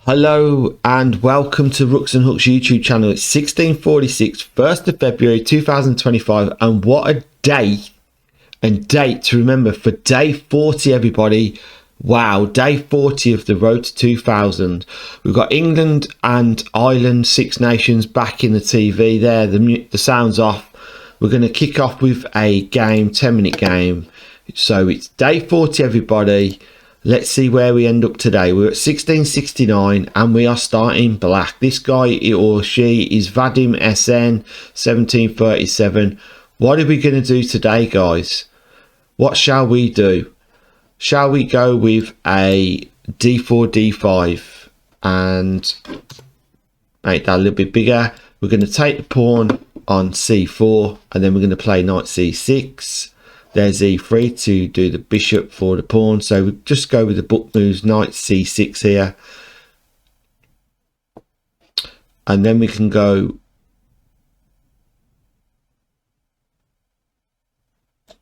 Hello and welcome to Rooks and Hooks YouTube channel. It's 1646, 1st of February 2025, and what a day and date to remember for day 40, everybody. Wow, day 40 of the road to 2000. We've got England and Ireland, Six Nations, back in the TV there. The sound's off. We're going to kick off with a game, 10-minute game. So it's day 40, everybody. Let's see where we end up today. We're at 1669 and we are starting black. This guy or she is Vadim SN 1737. What are we going to do today, guys? What shall we do? Shall we go with a d4, d5 and make that a little bit bigger? We're going to take the pawn on c4 and then we're going to play knight c6. There's e3 to do the bishop for the pawn. So we just go with the book moves, knight c6 here. And then we can go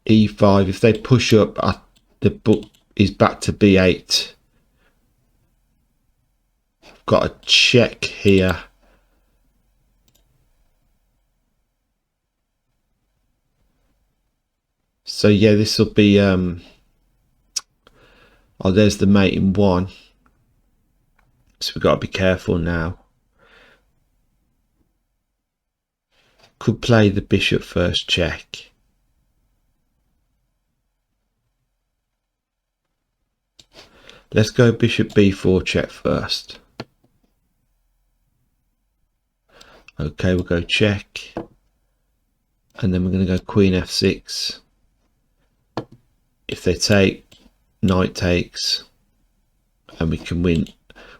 e5. If they push up, the book is back to b8. I've got a check here. So yeah, this will be oh, there's the mate in one, so we've got to be careful now. Could play the bishop first check. Let's go bishop b4 check first. Okay, we'll go check, and then we're going to go queen f6. If they take, knight takes, and we can win.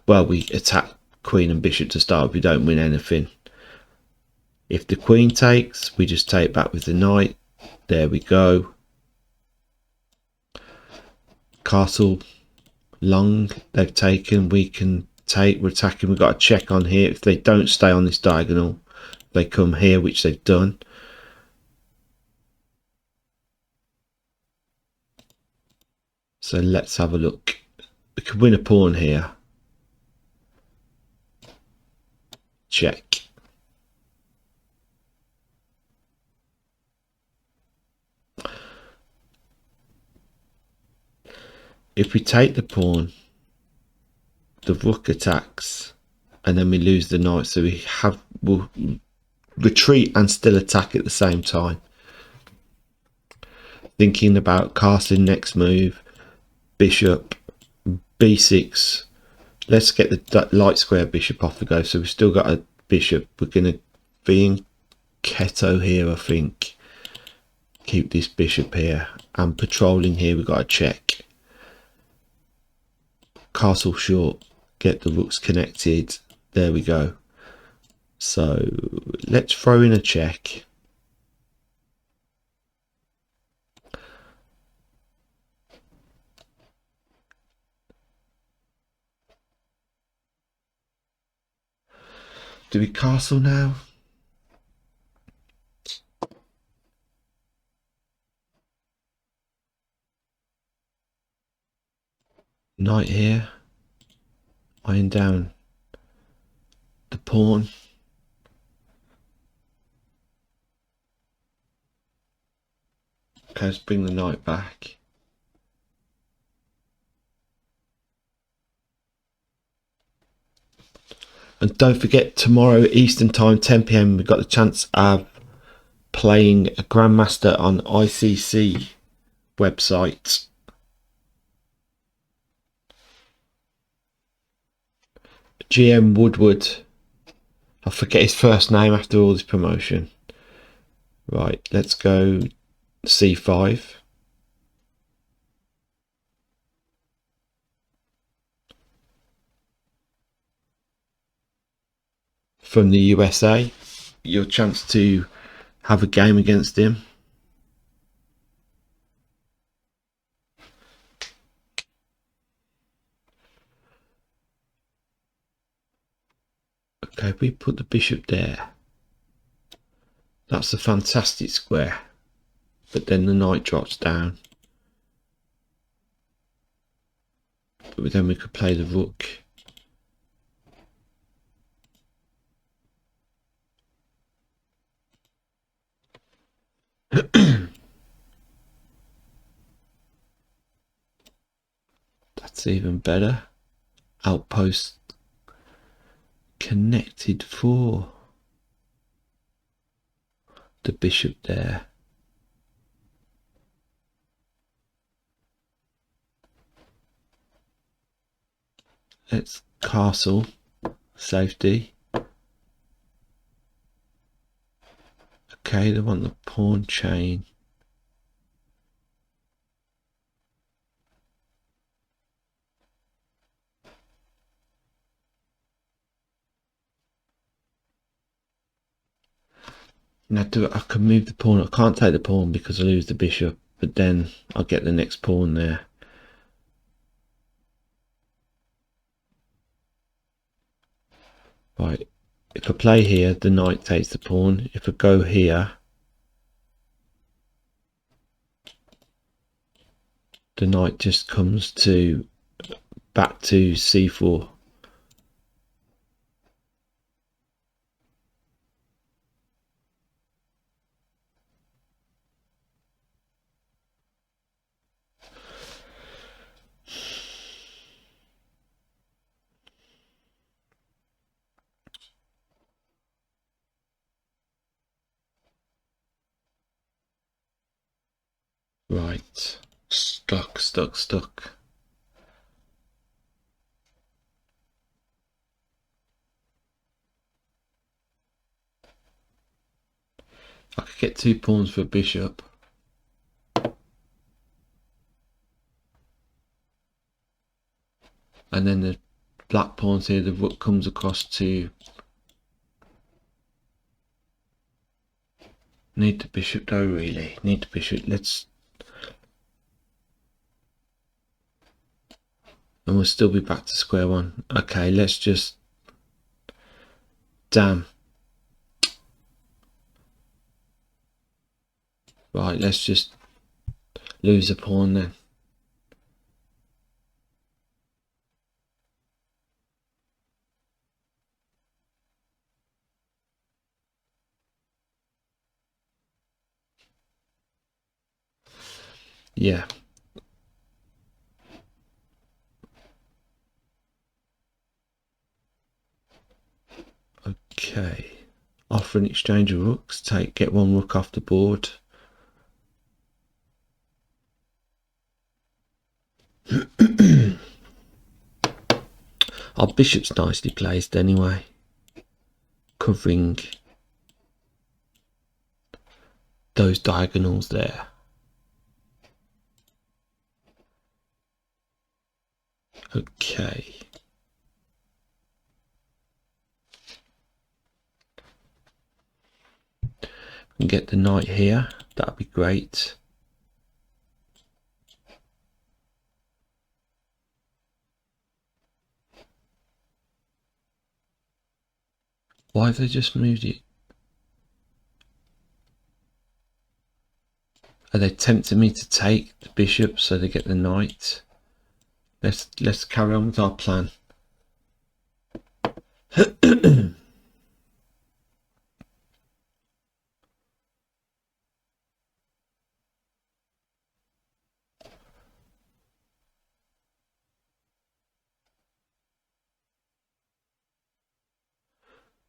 Well, we attack queen and bishop to start. We don't win anything. If the queen takes, we just take back with the knight. There we go. Castle long, they've taken. We can take. We're attacking. We've got a check on here. If they don't stay on this diagonal, they come here, which they've done. So let's have a look. We could win a pawn here. Check. If we take the pawn, the rook attacks, and then we lose the knight. So we'll retreat and still attack at the same time. Thinking about castling next move. Bishop b6. Let's get the light square bishop off the go. So we've still got a bishop. We're going to be in keto here, I think. Keep this bishop here, and patrolling here. We've got a check. Castle short. Get the rooks connected. There we go. So let's throw in a check. Do we castle now? Knight here. Iron down the pawn. Okay, let's bring the knight back. And don't forget, tomorrow Eastern time, 10 PM, we've got the chance of playing a Grandmaster on ICC website. GM Woodward. I forget his first name after all this promotion. Right, let's go c5. From the USA, your chance to have a game against him. Okay, we put the bishop there. That's a fantastic square, but then the knight drops down. But then we could play the rook. That's even better. Outpost connected for the bishop there. Let's castle safety. Okay, they want the pawn chain. Now I can move the pawn. I can't take the pawn because I lose the bishop, but then I'll get the next pawn there. Right, if I play here, the knight takes the pawn. If I go here, the knight just comes to back to c4. Right, stuck. I could get 2 pawns for a bishop. And then the black pawns here, the rook comes across to need the bishop though, really. Need the bishop. Let's, and we'll still be back to square one. Okay, let's just, damn. Right, let's just lose a pawn then. Yeah. Okay. Offer an exchange of rooks. Get 1 rook off the board. Our bishop's nicely placed anyway, covering those diagonals there. Okay. And get the knight here, that'd be great. Why have they just moved it? Are they tempting me to take the bishop so they get the knight? Let's carry on with our plan.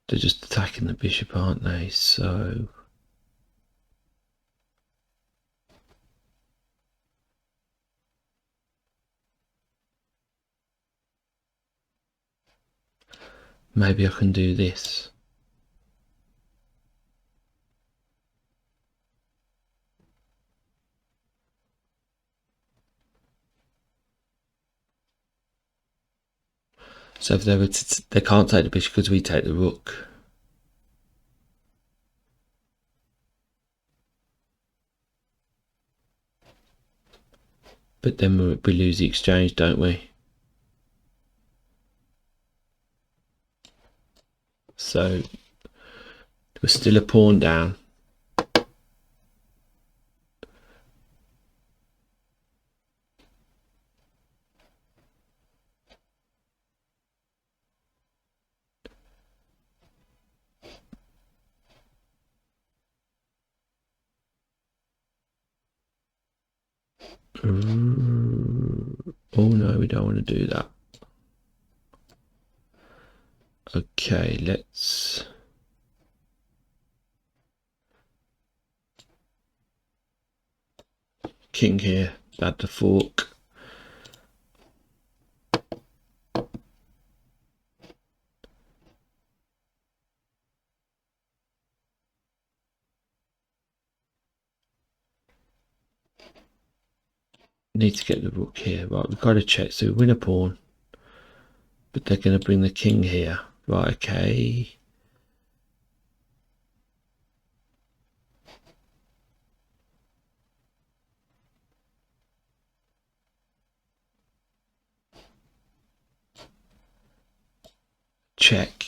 They're just attacking the bishop, aren't they? So maybe I can do this. So if they were they can't take the bishop because we take the rook. But then we lose the exchange, don't we? So we're still a pawn down. Oh no, we don't want to do that. Okay, let's king here, add the fork. Need to get the rook here. Right, we've got to check. So we win a pawn, but they're going to bring the king here. Right, okay. Check.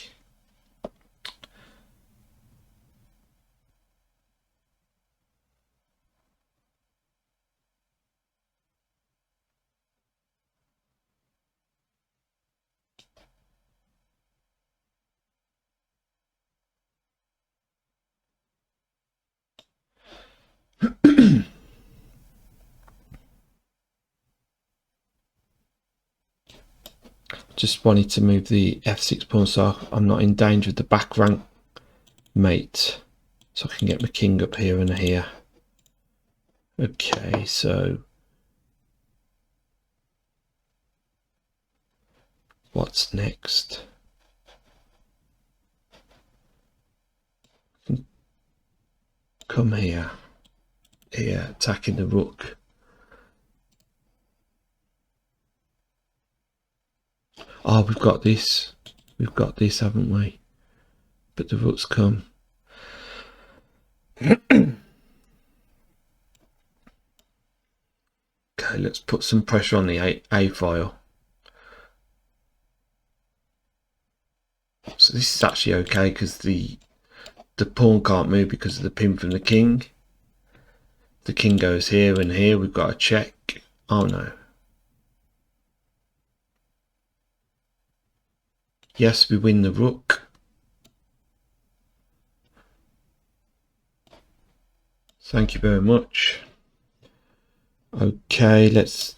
Just wanted to move the f6 pawn so I'm not in danger of the back rank mate. So I can get my king up here and here. Okay, so what's next? Come here. Here, attacking the rook. Oh, we've got this. We've got this, haven't we? But the rook's come. Okay, let's put some pressure on the A file. So this is actually okay because the pawn can't move because of the pin from the king. The king goes here and here. We've got a check. Oh no. Yes, we win the rook. Thank you very much. Okay, let's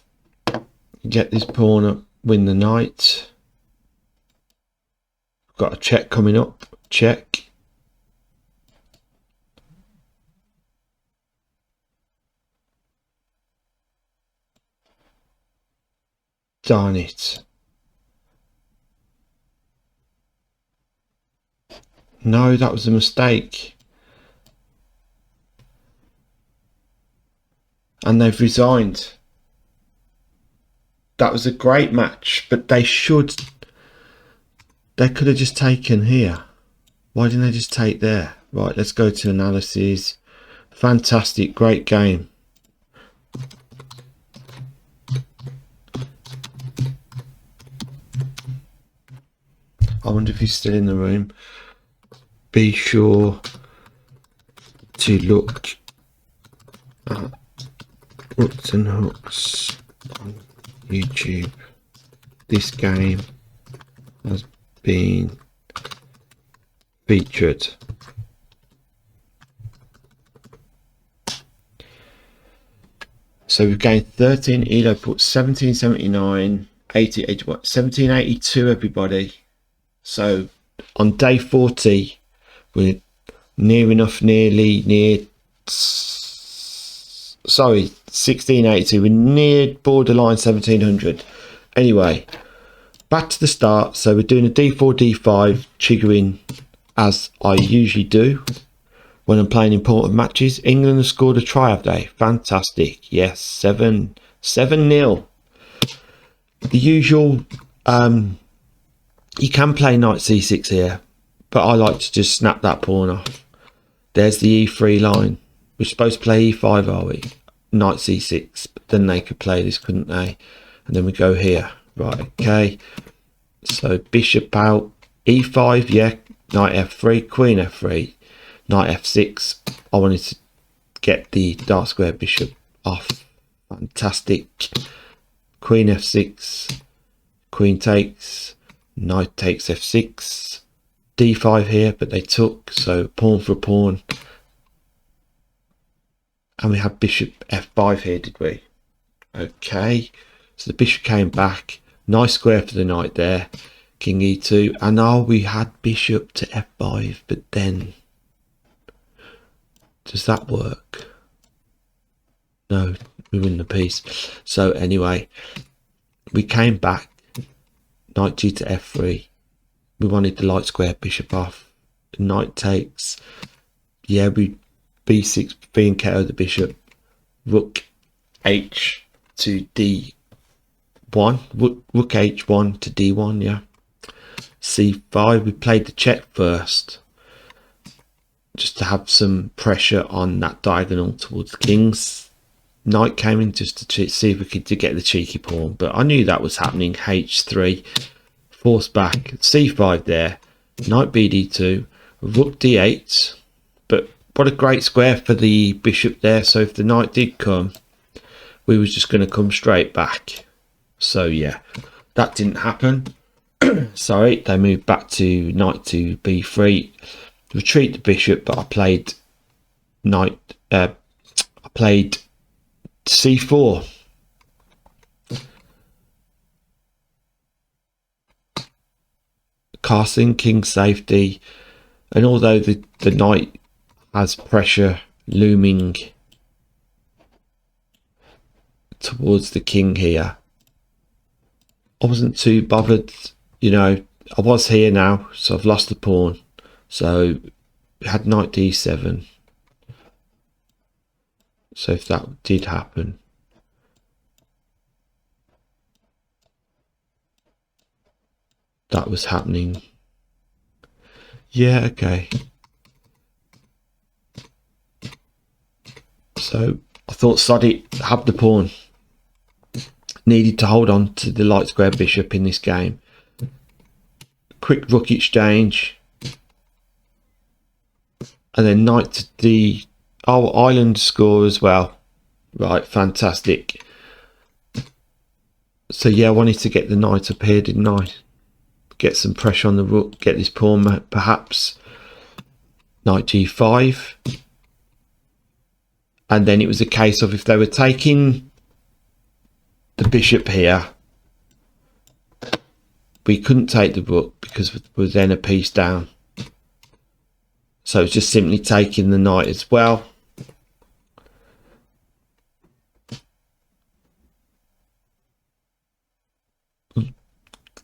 get this pawn up, win the knight. We've got a check coming up. Check. Darn it. No, that was a mistake. And they've resigned. That was a great match, but they could have just taken here. Why didn't they just take there? Right, let's go to analysis. Fantastic, great game. I wonder if he's still in the room. Be sure to look at Rooks and Hooks on YouTube. This game has been featured. So we've gained 13. Elo put 1779, 80, 81, 1782 everybody. So on day 40 we're nearly 1682, we're near borderline 1700. Anyway, back to the start. So we're doing a d4 d5 triggering as I usually do when I'm playing important matches. England have scored a try, have they? Fantastic. Yes, 7-0. The usual. You can play knight c6 here, but I like to just snap that pawn off. There's the e3 line. We're supposed to play e5, are we? Knight c6, but then they could play this, couldn't they? And then we go here. Right, okay. So bishop out, e5, yeah. Knight f3, queen f3, knight f6. I wanted to get the dark square bishop off. Fantastic. Queen f6, queen takes, knight takes f6, d5 here, but they took, so pawn for a pawn. And we have bishop f5 here, did we? Okay, So the bishop came back. Nice square for the knight there. King e2. And now we had bishop to f5. But then, does that work? No, we win the piece. So anyway, we came back. Knight g to f3. We wanted the light square bishop off. Knight takes. Yeah, we b6 being KO the bishop. Rook h to d1. Rook h1 to d1. Yeah. c5. We played the check first, just to have some pressure on that diagonal towards the kings. Knight came in just to see if we could get the cheeky pawn, but I knew that was happening. h3, force back, c5 there, knight bd2, rook d8. But what a great square for the bishop there. So if the knight did come, we was just going to come straight back. So yeah, that didn't happen. Sorry, they moved back to knight to b3, retreat the bishop, but I played c4. Casting king safety, and although the knight has pressure looming towards the king here, I wasn't too bothered. You know, I was here now, so I've lost the pawn. So we had knight d7. So if that did happen, that was happening. Yeah, okay. So I thought, sod it, have the pawn. Needed to hold on to the light square bishop in this game. Quick rook exchange. And then knight to d... Oh, island score as well. Right, fantastic. So yeah, I wanted to get the knight up here, didn't I? Get some pressure on the rook, get this pawn perhaps. Knight g5. And then it was a case of if they were taking the bishop here, we couldn't take the rook because we're then a piece down. So it's just simply taking the knight as well.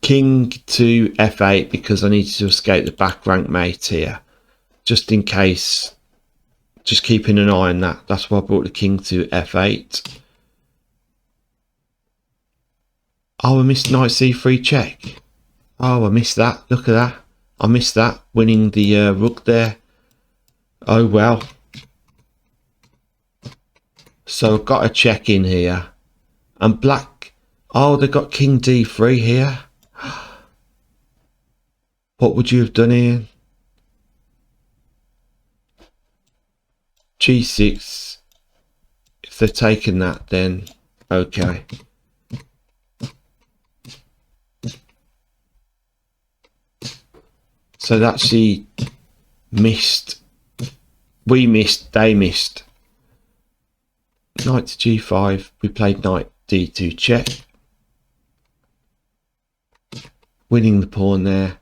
King to f8 because I needed to escape the back rank mate here, just in case. Just keeping an eye on that. That's why I brought the king to f8. Oh, I missed knight c3 check. Oh, I missed that. Look at that. I missed that. Winning the rook there. Oh, well. So I've got a check in here. And black. Oh, they got king d3 here. What would you have done here? g6. If they're taking that, then okay. So that's the missed. We missed, they missed. Knight to g5. We played knight d2 check. Winning the pawn there.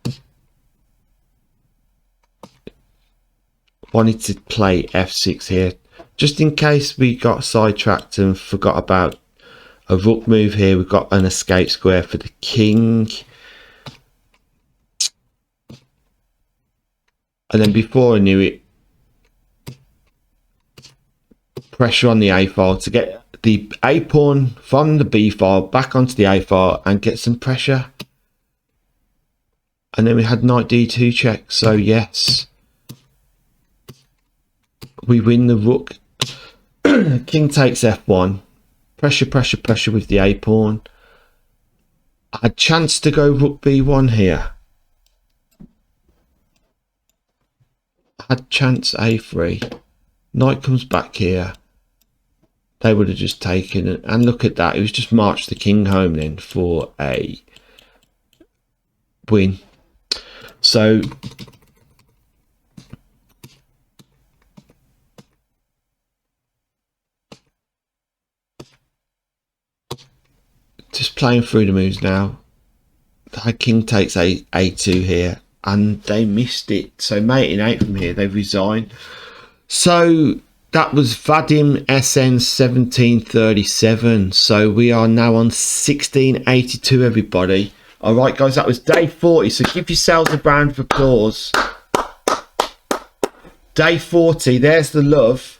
Wanted to play f6 here, just in case we got sidetracked and forgot about a rook move here. We've got an escape square for the king. And then before I knew it, pressure on the a file to get the a pawn from the b file back onto the a file and get some pressure. And then we had knight d2 check. So yes, we win the rook. King takes f1. Pressure, pressure, pressure with the a pawn. A chance to go rook b1 here. Had chance a3. Knight comes back here. They would have just taken it. And look at that. It was just marched the king home then for a win. So to playing through the moves now. The king takes a2 here, and they missed it. So mate in 8 from here, they've resigned. So that was Vadim SN 1737. So we are now on 1682, everybody. All right, guys, that was day 40. So give yourselves a round of applause. Day 40, there's the love.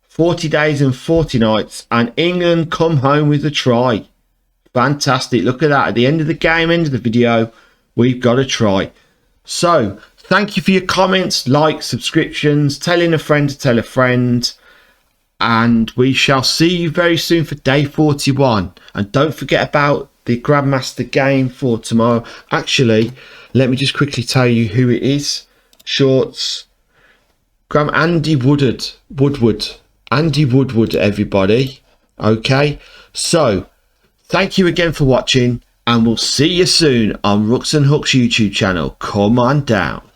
40 days and 40 nights, and England come home with a try. Fantastic. Look at that. At the end of the game, end of the video, we've got a try. So thank you for your comments, likes, subscriptions, telling a friend to tell a friend. And we shall see you very soon for day 41. And don't forget about the Grandmaster game for tomorrow. Actually, let me just quickly tell you who it is. Shorts. Andy Woodward. Andy Woodward, everybody. Okay. So, thank you again for watching. And we'll see you soon on Rooks and Hooks YouTube channel. Come on down.